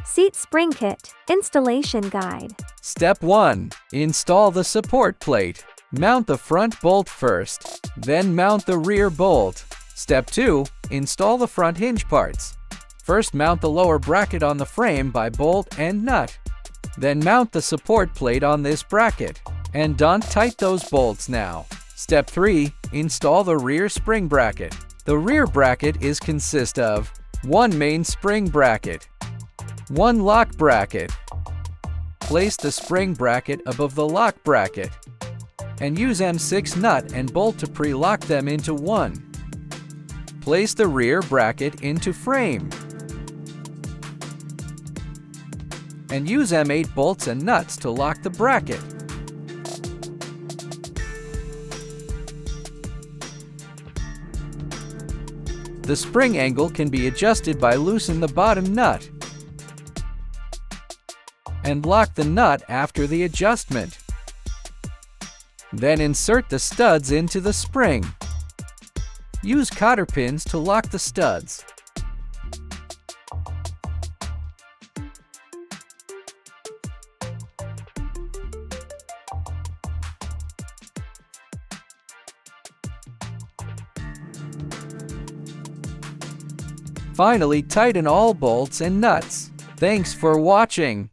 Seat spring kit, installation guide. Step 1. Install the support plate. Mount the front bolt first, then mount the rear bolt. Step 2. Install the front hinge parts. First mount the lower bracket on the frame by bolt and nut. Then mount the support plate on this bracket. And don't tight those bolts now. Step 3. Install the rear spring bracket. The rear bracket is consist of 1 main spring bracket, 1 lock bracket. Place the spring bracket above the lock bracket and use M6 nut and bolt to pre-lock them into one. Place the rear bracket into frame and use M8 bolts and nuts to lock the bracket. The spring angle can be adjusted by loosening the bottom nut and lock the nut after the adjustment. Then insert the studs into the spring. Use cotter pins to lock the studs. Finally, tighten all bolts and nuts. Thanks for watching.